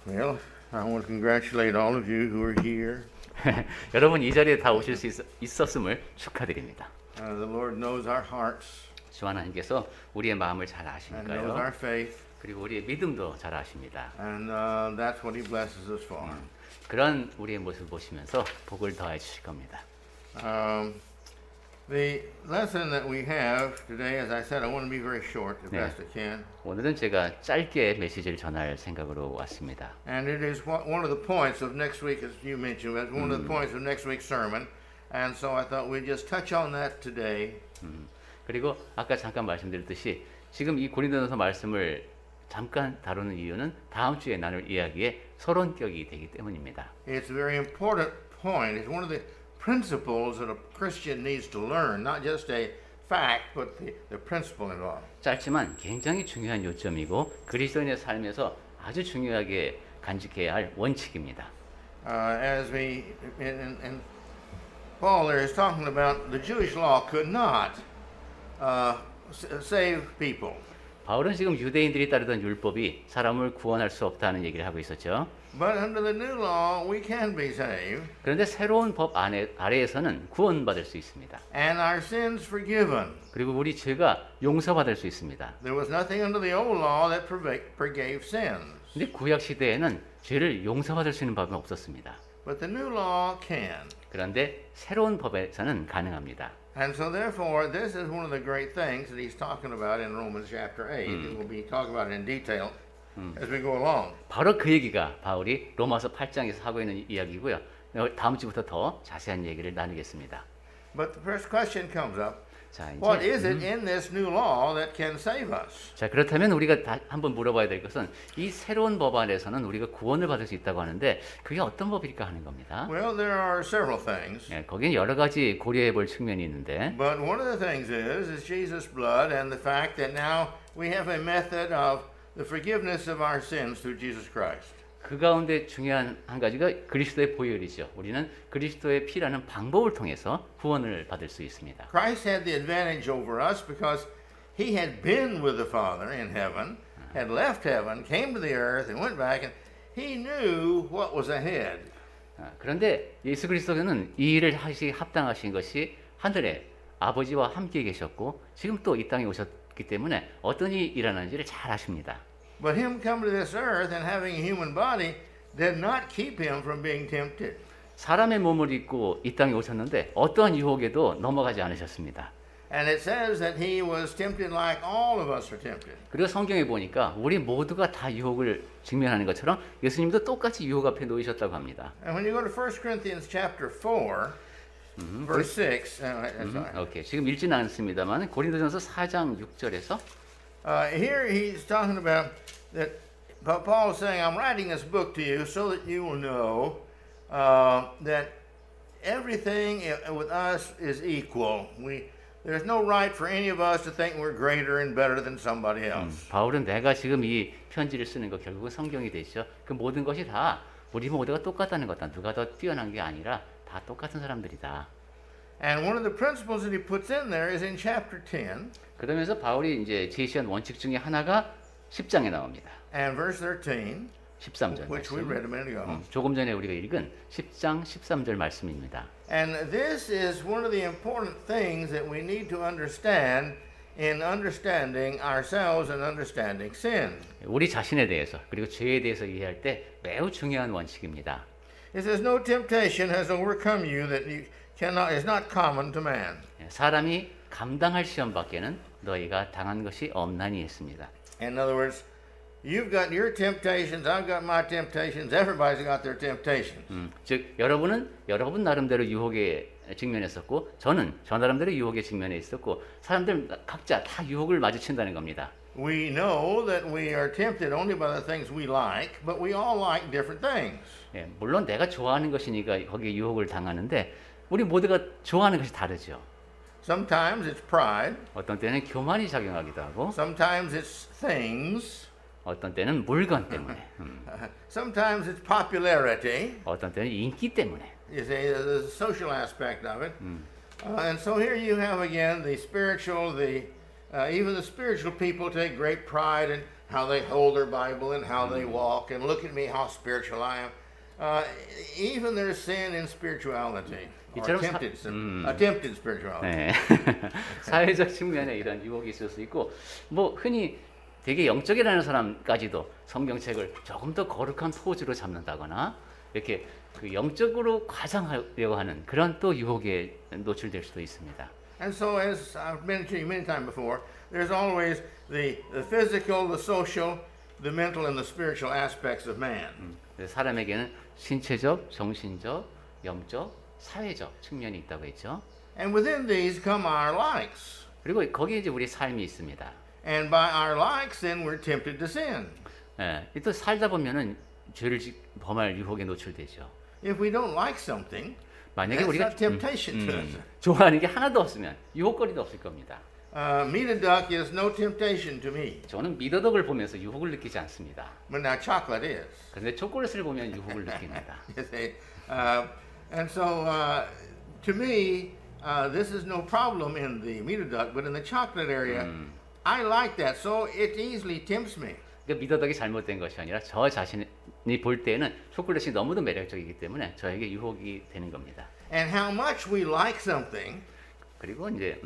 Well, I want to congratulate all of you who are here. 여러분 이 자리에 다 오실 수 있었음을 축하드립니다. The Lord knows our hearts 주 하나님께서 우리의 마음을 잘 and knows our 아시니까요. faith, 그리고 우리의 믿음도 잘 아십니다. and that's what He blesses us for. 그런 우리의 모습을 보시면서 복을 더해 주실 겁니다. The lesson that we have today, as I said, I want to be very short, the Yeah. best I can. 오늘은 제가 짧게 메시지를 전할 생각으로 왔습니다. And it is one of the points of next week, as you mentioned, that's one of the points of next week's sermon. And so I thought we'd just touch on that today. 그리고 아까 잠깐 말씀드렸듯이 지금 이 고린도전서 말씀을 잠깐 다루는 이유는 다음 주에 나눌 이야기의 서론격이 되기 때문입니다. It's a very important point. It's one of the principles that a Christian needs to learn, not just a fact, but the principle involved. 짧지만 굉장히 중요한 요점이고 그리스도인의 삶에서 아주 중요하게 간직해야 할 원칙입니다. As we in Paul there is talking about the Jewish law could not save people. 바울은 지금 유대인들이 따르던 율법이 사람을 구원할 수 없다는 얘기를 하고 있었죠. But under the new law, we can be saved, 그런데 새로운 법 아래에서는 구원받을 수 있습니다. and our sins forgiven. 그리고 우리 죄가 용서받을 수 있습니다. There was nothing under the old law that forgave sins, 근데 구약 시대에는 죄를 용서받을 수 있는 법은 없었습니다. but the new law can. 그런데 새로운 법에서는 가능합니다. And so therefore, this is one of the great things that he's talking about in Romans chapter 8. And we'll be talking about it in detail as we go along. 바로 그 얘기가 바울이 로마서 8장에서 하고 있는 이야기고요. 다음 주부터 더 자세한 얘기를 나누겠습니다. But the first question comes up. 자, What 이제 is it in this new law that can save us? 자, 그렇다면 우리가 한번 물어봐야 될 것은 이 새로운 법 안에서는 우리가 구원을 받을 수 있다고 하는데 그게 어떤 법일까 하는 겁니다. Well, there are several things. 예, 거기는 여러 가지 고려해 볼 측면이 있는데 But one of the things is Jesus' blood and the fact that now we have a method of the forgiveness of our sins through Jesus Christ. 그 가운데 중요한 한 가지가 그리스도의 보혈이죠. 우리는 그리스도의 피라는 방법을 통해서 구원을 받을 수 있습니다. Christ had the advantage over us because he had been with the Father in heaven, had left heaven, came to the earth, and went back, and he knew what was ahead. 그런데 예수 그리스도는 이 일을 하시 합당하신 것이 하늘에 아버지와 함께 계셨고 지금 또 이 땅에 오셨기 때문에 어떤 일이 일어나는지를 잘 아십니다. But him coming to this earth and having a human body did not keep him from being tempted. 사람의 몸을 입고 이 땅에 오셨는데 어떠한 유혹에도 넘어가지 않으셨습니다. And it says that he was tempted like all of us are tempted. 그리고 성경에 보니까 우리 모두가 다 유혹을 직면하는 것처럼 예수님도 똑같이 유혹 앞에 놓이셨다고 합니다. And when you go to 1 Corinthians chapter 4, verse 6, 오케이. 지금 읽진 않습니다만 고린도전서 4장 6절에서 here he's talking about that Paul is saying, I'm writing this book to you so that you will know that everything with us is equal. There's no right for any of us to think we're greater and better than somebody else. 바울은 내가 지금 이 편지를 쓰는 거 결국은 성경이 되죠. 그 모든 것이 다 우리 모두가 똑같다는 거다. 누가 더 뛰어난 게 아니라 다 똑같은 사람들이다. And one of the principles that he puts in there is in chapter 10 그러면서 바울이 이제 제시한 원칙 중에 하나가 10장에 나옵니다. and verse 13, 13절 which we 말씀. read a minute ago. 조금 전에 우리가 읽은 10장 13절 말씀입니다. And this is one of the important things that we need to understand in understanding ourselves and understanding sin. 우리 자신에 대해서 그리고 죄에 대해서 이해할 때 매우 중요한 원칙입니다. It says, no temptation has overcome you that you is not common to man. 사람이 감당할 시험밖에는 너희가 당한 것이 없나니 했습니다. In other words, you've got your temptations, I've got my temptations, everybody's got their temptations. 즉 여러분은 여러분 나름대로 유혹에 직면했었고 저는 저 나름대로 유혹에 직면해 있었고 사람들 각자 다 유혹을 마주친다는 겁니다. We know that we are tempted only by the things we like, but we all like different things. 예, 물론 내가 좋아하는 것이니까 거기에 유혹을 당하는데 우리 모두가 좋아하는 것이 다르죠. Sometimes it's pride, 어떤 때는 교만이 작용하기도 하고 sometimes it's things, 어떤 때는 물건 때문에 sometimes it's popularity, 어떤 때는 인기 때문에 you see, the social aspect of it. And so here you have again the spiritual, even the spiritual people take great pride in how they hold their Bible and how they walk, and look at me how spiritual I am. Even there's sin in spirituality, or 이처럼 attempted spirituality. 네. 사회적 측면에 이런 유혹이 있을 수 있고, 뭐 흔히 되게 영적이라는 사람까지도 성경책을 조금 더 거룩한 포즈로 잡는다거나 이렇게 그 영적으로 과장하려고 하는 그런 또 유혹에 노출될 수도 있습니다. And so, as I've mentioned to you many times before, there's always the physical, the social, the mental, and the spiritual aspects of man. 사람에게는 신체적, 정신적, 영적, 사회적 측면이 있다고 했죠. And within these come our likes. 그리고 거기에 이제 우리 삶이 있습니다. And by our likes, then we're tempted to sin. 예, 또 살다 보면은 죄를 범할 유혹에 노출되죠. If we don't like something, 만약에 that's 우리가 not temptation to us. 좋아하는 게 하나도 없으면 유혹거리도 없을 겁니다. Meat and duck is no temptation to me. 저는 미더덕을 보면서 유혹을 느끼지 않습니다. But now chocolate is. 그런데 초콜릿을 보면 유혹을 느낍니다. You see? And so, to me, this is no problem in the meat and duck, but in the chocolate area, I like that, so it easily tempts me. 그러니까 미더덕이 잘못된 것이 아니라 저 자신이 볼 때는 초콜릿이 너무도 매력적이기 때문에 저에게 유혹이 되는 겁니다. And how much we like something, 그리고 이제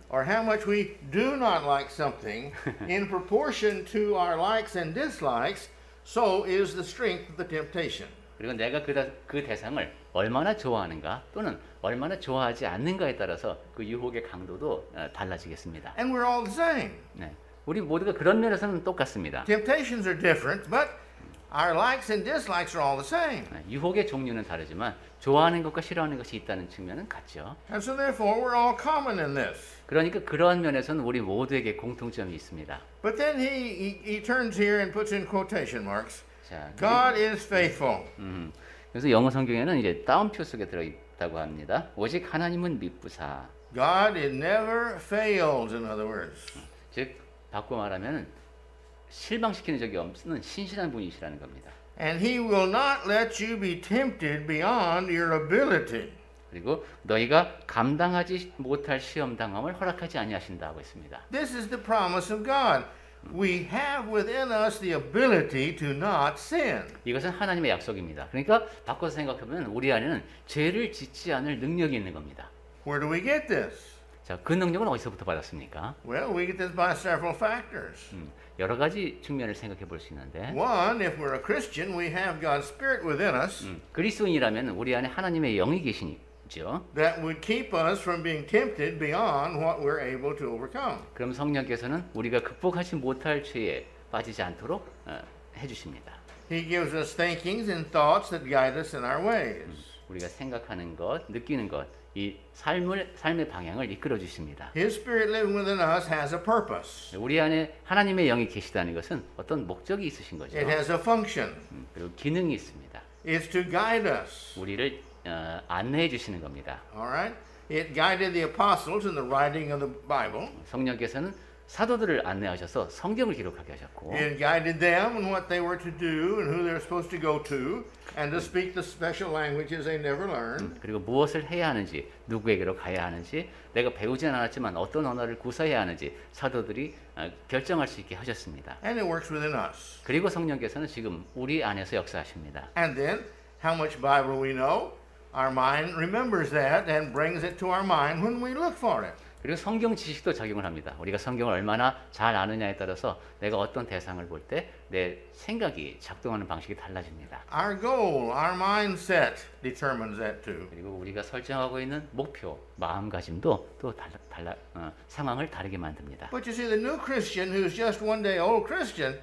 or how much we do not like something, in proportion to our likes and dislikes, so is the strength of the temptation. 그리고 내가 그 대상을 얼마나 좋아하는가 또는 얼마나 좋아하지 않는가에 따라서 그 유혹의 강도도 달라지겠습니다. And we're all the same. 네. 우리 모두가 그런 면에서는 똑같습니다. Temptations are different, but our likes and dislikes are all the same. 유혹의 종류는 다르지만 좋아하는 것과 싫어하는 것이 있다는 측면은 같죠. And so therefore we're all common in this. 그러니까 그러한 면에서는 우리 모두에게 공통점이 있습니다. But then he turns here and puts in quotation marks. 자, God is faithful. 그래서 영어 성경에는 이제 따옴표 속에 들어 있다고 합니다. 오직 하나님은 미쁘사. God it never fails, in other words. 즉 바꿔 말하면 실망시키는 적이 없는 신실한 분이시라는 겁니다. And he will not let you be tempted beyond your ability. 그리고 너희가 감당하지 못할 시험 당함을 허락하지 아니하신다고 했습니다. This is the promise of God. We have within us the ability to not sin. 이것은 하나님의 약속입니다. 그러니까 바꿔서 생각해보면 우리 안에는 죄를 짓지 않을 능력이 있는 겁니다. Where do we get this? 자, 그 능력은 어디서부터 받았습니까? Well, we get this by several factors. 여러 가지 측면을 생각해 볼 수 있는데 One, if we're a Christian, we have God's Spirit within us 그리스도인이라면 우리 안에 하나님의 영이 계시죠. that would keep us from being tempted beyond what we're able to overcome. 그럼 성령께서는 우리가 극복하지 못할 죄에 빠지지 않도록 해주십니다. He gives us thinkings and thoughts that guide us in our ways. 우리가 생각하는 것, 느끼는 것, 이 삶의 방향을 이끌어 주십니다. His Spirit living within us has a purpose. 우리 안에 하나님의 영이 계시다는 것은 어떤 목적이 있으신 거죠. It has a function. 그리고 기능이 있습니다. It's to guide us. 우리를 안내해 주시는 겁니다. All right? It guided the apostles in the writing of the Bible. 성령께서는 사도들을 안내하셔서 성경을 기록하게 하셨고 It guided them in what they were to do and who they were supposed to go to and to speak the special languages they never learned. 그리고 무엇을 해야 하는지 누구에게로 가야 하는지 내가 배우지는 않았지만 어떤 언어를 구사해야 하는지 사도들이 결정할 수 있게 하셨습니다. And it works within us. 그리고 성령께서는 지금 우리 안에서 역사하십니다. And then, how much Bible we know, our mind remembers that and brings it to our mind when we look for it. 그리고 성경 지식도 작용을 합니다. 우리가 성경을 얼마나 잘 아느냐에 따라서 내가 어떤 대상을 볼 때 내 생각이 작동하는 방식이 달라집니다. Our goal, our mindset determines that too. 그리고 우리가 설정하고 있는 목표, 마음가짐도 또 상황을 다르게 만듭니다. But you see, the new Christian who's just one day old Christian,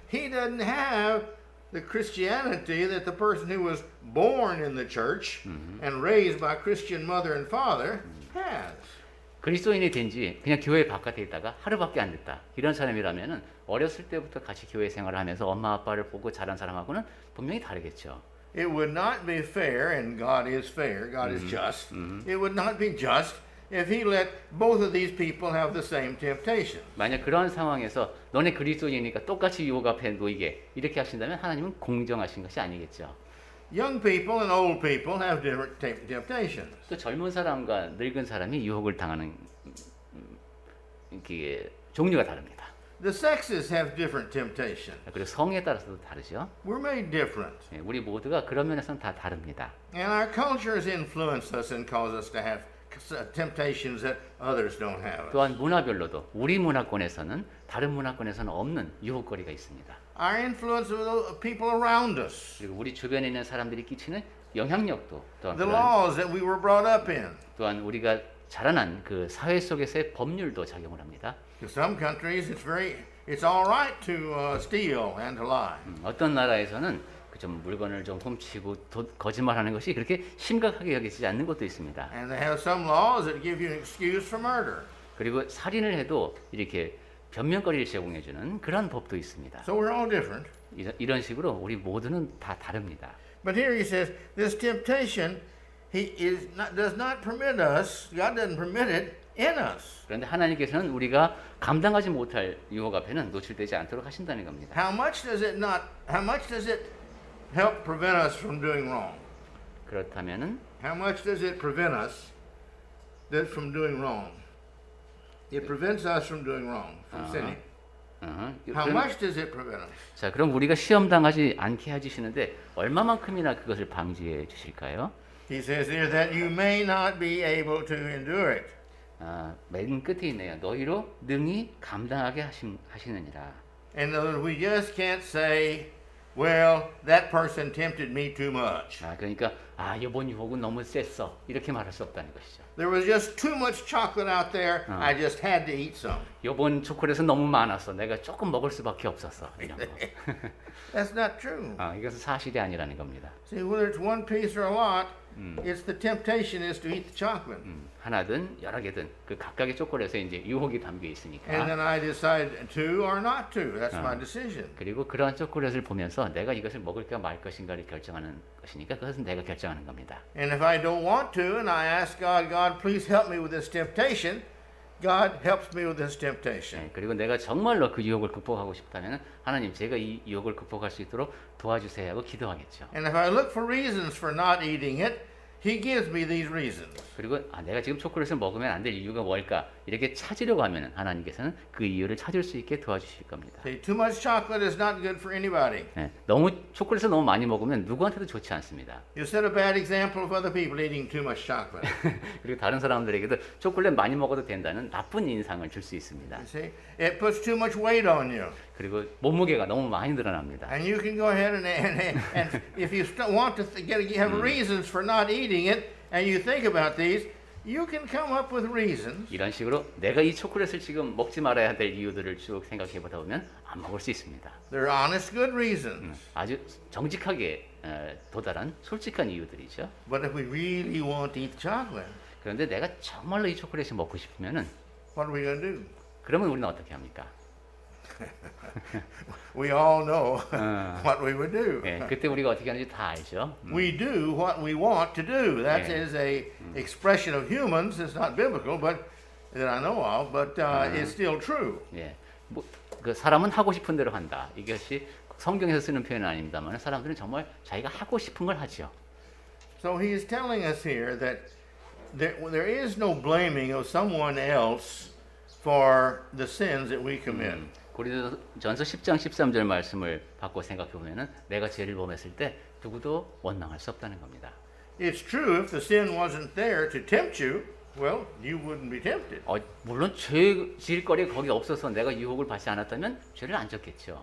he doesn't have the Christianity that the person who was born in the church and raised by Christian mother and father has. 그리스도인이 된 지 그냥 교회 바깥에 있다가 하루밖에 안 됐다. 이런 사람이라면은 어렸을 때부터 같이 교회 생활을 하면서 엄마 아빠를 보고 자란 사람하고는 분명히 다르겠죠. It would not be fair, and God is fair, God is just. It would not be just if he let both of these people have the same temptation. 만약 그런 상황에서 너네 그리스도인이니까 똑같이 유혹 앞에 놓이게 이렇게 하신다면 하나님은 공정하신 것이 아니겠죠. Young people and old people have different temptations. 또 젊은 사람과 늙은 사람이 유혹을 당하는 종류가 다릅니다. The sexes have different temptation. 그리고 성에 따라서도 다르죠. We're made different. 예, 우리 모두가 그런 면에서는 다 다릅니다. And our cultures influence us and cause us to have temptations that others don't have. 또한 문화별로도 우리 문화권에서는 다른 문화권에서는 없는 유혹거리가 있습니다. Our influence of the people around us. 그리고 우리 주변에 있는 사람들이 끼치는 영향력도 또한 The 그런, laws that we were brought up in. 또한 우리가 자라난 그 사회 속에서의 법률도 작용을 합니다. In some countries, it's all right to steal and to lie. 어떤 나라에서는 그 좀 물건을 좀 훔치고 거짓말하는 것이 그렇게 심각하게 여기지 않는 것도 있습니다. And they have some laws that give you an excuse for murder. 그리고 살인을 해도 이렇게 변명거리를 제공해주는 그런 법도 있습니다. So we're all different. 이런 식으로 우리 모두는 다 다릅니다. But here he says, this temptation, does not permit us, God doesn't permit it in us. 그런데 하나님께서는 우리가 감당하지 못할 유혹 앞에는 노출되지 않도록 하신다는 겁니다. How much does it help prevent us from doing wrong? 그렇다면은 How much does it prevent us from doing wrong? It prevents us from doing wrong, from sinning. How much does it prevent us? 자, 그럼 우리가 시험 당하지 않게 해주시는데 얼마만큼이나 그것을 방지해 주실까요? He says here that you may not be able to endure it. 맨 끝에 있네요. 너희로 능히 감당하게 하시느니라. In other words, we just can't say, well, that person tempted me too much. 그러니까 이번 유혹은 너무 셌어. 이렇게 말할 수 없다는 것이죠. There was just too much chocolate out there. I just had to eat some. 이번 초콜릿은 너무 많았어. 내가 조금 먹을 수밖에 없었어. 이런 거. That's not true. 이것은 사실이 아니라는 겁니다. See, whether it's one piece or a lot, it's the temptation is to eat the chocolate. 하나든 여러 개든 그 각각의 초콜릿에 이제 유혹이 담겨 있으니까. And then I decide to or not to. That's my decision. 그리고 그러한 초콜릿을 보면서 내가 이것을 먹을까 말 것인가를 결정하는 것이니까 그것은 내가 결정하는 겁니다. And if I don't want to and I ask God, please help me with this temptation, God helps me with this temptation. 그리고 내가 정말로 그 유혹을 극복하고 싶다면 하나님 제가 이 유혹을 극복할 수 있도록 도와주세요 하고 기도하겠죠. And if I look for reasons for not eating it, He gives me these reasons. 그리고 내가 지금 초콜릿을 먹으면 안 될 이유가 뭘까? 이렇게 찾으려고 하면 하나님께서는 그 이유를 찾을 수 있게 도와주실 겁니다. See, too much chocolate is not good for anybody. 너무 초콜릿을 너무 많이 먹으면 누구한테도 좋지 않습니다. You set a bad example of other people eating too much chocolate. 그리고 다른 사람들에게도 초콜릿 많이 먹어도 된다는 나쁜 인상을 줄 수 있습니다. You see, it puts too much weight on you. 그리고 몸무게가 너무 많이 늘어납니다. And you can go ahead and if you want to have reasons for not eating it, and you think about these, you can come up with reasons. 이런 식으로 내가 이 초콜릿을 지금 먹지 말아야 될 이유들을 쭉 생각해 보다 보면 안 먹을 수 있습니다. They're honest, good reasons. 아주 정직하게 도달한 솔직한 이유들이죠. But if we really want to eat chocolate, 그런데 내가 정말로 이 초콜릿이 먹고 싶으면은 what are we going to do? 그러면 우리는 어떻게 합니까? We all know what we would do. 그때 우리가 어떻게 하는지 다 알죠. We do what we want to do. That is a expression of humans. It's not biblical, but that I know of, but it's still true. 그 사람은 하고 싶은 대로 한다. 이것이 성경에서 쓰는 표현은 아닙니다만 사람들은 정말 자기가 하고 싶은 걸 하죠. So he is telling us here that there is no blaming of someone else for the sins that we commit. 고린도전서 10장 13절 말씀을 바꿔 생각해 보면은 내가 죄를 범했을 때 누구도 원망할 수 없다는 겁니다. It's true if the sin wasn't there to tempt you, well, you wouldn't be tempted. 물론 죄 지을 거리 거기 없어서 내가 유혹을 받지 않았다면 죄를 안 졌겠죠.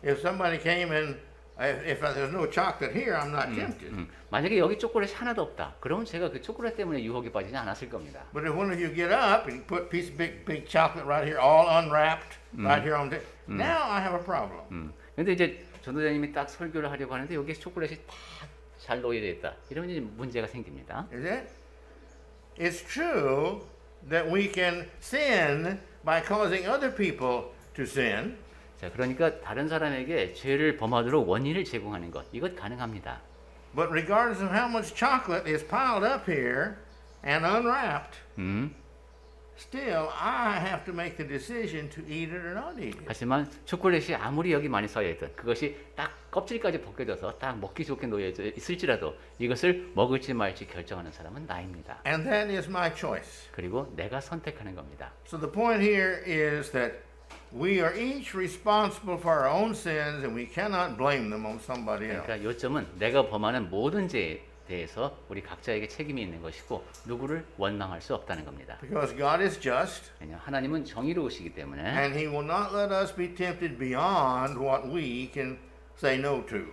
If somebody came in, if there's no chocolate here, I'm not tempted. 만약에 여기 초콜릿이 하나도 없다. 그러면 제가 그 초콜릿 때문에 유혹에 빠지지 않았을 겁니다. But if one of you get up and put a piece of big chocolate right here, all unwrapped, right here on the now I have a problem. 근데 이제 전도자님이 딱 설교를 하려고 하는데 여기에 초콜릿이 다 잘 놓여져 있다. 이러면 이제 문제가 생깁니다. Is it? It's true that we can sin by causing other people to sin. 자, 그러니까 다른 사람에게 죄를 범하도록 원인을 제공하는 것, 이것 가능합니다. But regardless of how much chocolate is piled up here and unwrapped, still I have to make the decision to eat it or not eat it. 하지만 초콜릿이 아무리 여기 많이 쌓여있든 그것이 딱 껍질까지 벗겨져서 딱 먹기 좋게 놓여져 있을지라도 이것을 먹을지 말지 결정하는 사람은 나입니다. And that is my choice. 그리고 내가 선택하는 겁니다. So the point here is that we are each responsible for our own sins and we cannot blame them on somebody else. 그러니까 요점은 내가 범하는 모든 죄에 대해서 우리 각자에게 책임이 있는 것이고 누구를 원망할 수 없다는 겁니다. Because God is just 왜냐 하나님은 정의로우시기 때문에 and He will not let us be tempted beyond what we can say no to.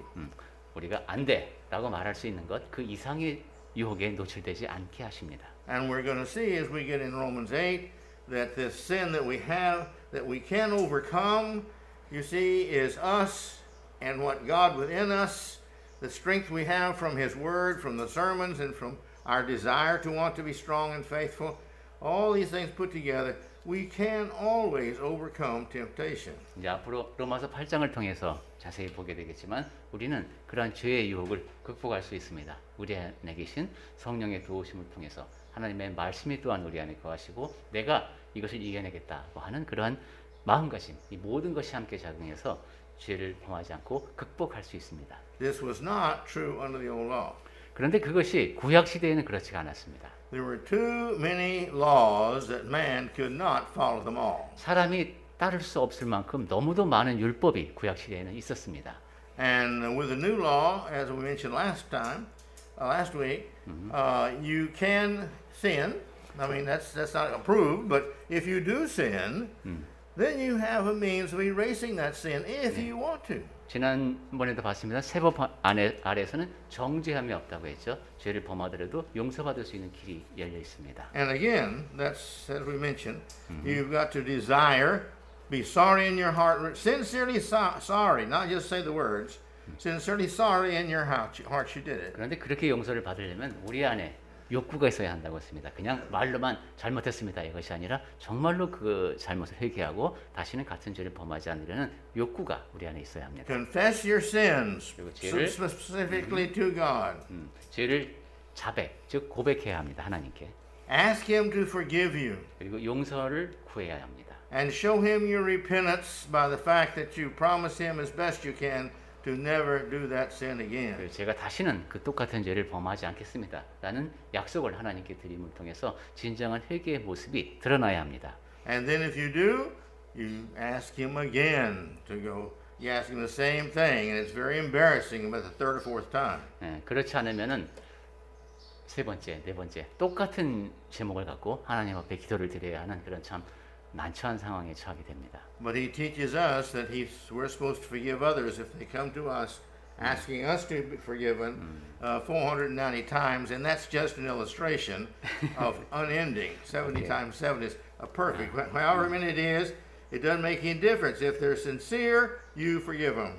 우리가 안 돼라고 말할 수 있는 것 그 이상의 유혹에 노출되지 않게 하십니다. And we're going to see as we get in Romans 8 that this sin that we have, that we can overcome, you see, is us and what God within us, the strength we have from His Word, from the sermons, and from our desire to want to be strong and faithful. All these things put together, we can always overcome temptation. 이제 앞으로 로마서 8장을 통해서 자세히 보게 되겠지만 우리는 그러한 죄의 유혹을 극복할 수 있습니다. 우리 안에 계신 성령의 도우심을 통해서 하나님의 말씀이 또한 우리 안에 거하시고 내가 이것을 이겨내겠다고 하는 그러한 마음가짐, 이 모든 것이 함께 작용해서 죄를 범하지 않고 극복할 수 있습니다. This was not true under the old law. 그런데 그것이 구약 시대에는 그렇지가 않았습니다. There were too many laws that man could not follow them all. 사람이 따를 수 없을 만큼 너무도 많은 율법이 구약 시대에는 있었습니다. And with the new law, as we mentioned last week, you can sin. I mean, that's not approved, but if you do sin, then you have a means of erasing that sin if you want to. 지난번에도 봤습니다. 세법 아래에서는 정죄함이 없다고 했죠. 죄를 범하더라도 용서받을 수 있는 길이 열려 있습니다. And again, that's as we mentioned, you've got to desire, be sorry in your heart, sincerely sorry, not just say the words, sincerely sorry in your heart you did it. 그런데 그렇게 용서를 받으려면 우리 안에 욕구가 있어야 한다고 했습니다. 그냥 말로만 잘못했습니다 이것이 아니라 정말로 그 잘못을 회개하고 다시는 같은 죄를 범하지 않으려는 욕구가 우리 안에 있어야 합니다. Confess your sins, 그리고 죄를 specifically to God. 죄를 자백, 즉 고백해야 합니다 하나님께. Ask Him to forgive you. 그리고 용서를 구해야 합니다. And show Him your repentance by the fact that you promise Him as best you can to never do that sin again. 그리고 제가 다시는 그 똑같은 죄를 범하지 않겠습니다 라는 약속을 하나님께 드림을 통해서 진정한 회개의 모습이 드러나야 합니다. And then if you do, you ask Him again to go. You ask Him the same thing, and it's very embarrassing about the third or fourth time. 그렇지 않으면은 세 번째, 네 번째 똑같은 제목을 갖고 하나님 앞에 기도를 드려야 하는 그런 참 난처한 상황에 처하게 됩니다. But He teaches us that we're supposed to forgive others if they come to us, asking us to be forgiven 490 times, and that's just an illustration of unending. 70 times 7 is a perfect. However many it is, it doesn't make any difference. If they're sincere, you forgive them.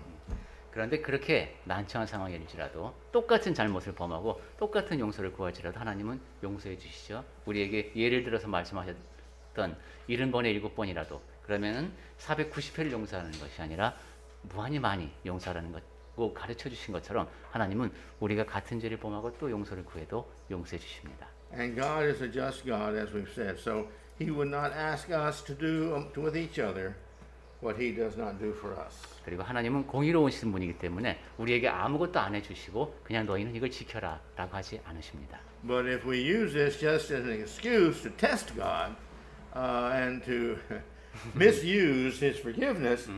그런데 그렇게 난처한 상황일지라도 똑같은 잘못을 범하고 똑같은 용서를 구할지라도 하나님은 용서해 주시죠. 우리에게 예를 들어서 말씀하셨던 70번에 7번이라도 그러면은 490회를 용서하는 것이 아니라 무한히 많이 용서하라는 것고 가르쳐 주신 것처럼 하나님은 우리가 같은 죄를 범하고 또 용서를 구해도 용서해 주십니다. And God is a just God, as we've said. So He would not ask us to do with each other what He does not do for us. 그리고 하나님은 공의로우신 분이기 때문에 우리에게 아무것도 안 해주시고 그냥 너희는 이걸 지켜라 라고 하지 않으십니다. But if we use this just as an excuse to test God and to misuse His forgiveness,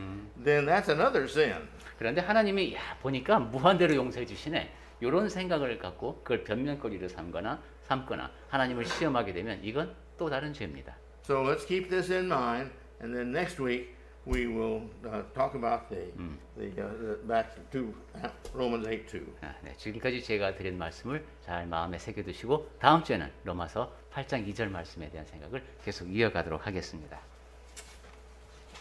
then that's another sin. 그런데 하나님이 보니까 무한대로 용서해 주시네 이런 생각을 갖고 그걸 변명거리로 삼거나 하나님을 시험하게 되면 이건 또 다른 죄입니다. So let's keep this in mind, and then next week we will talk about the back to Romans 8:2. 네, 지금까지 제가 드린 말씀을 잘 마음에 새겨두시고 다음 주에는 로마서 8장 2절 말씀에 대한 생각을 계속 이어가도록 하겠습니다.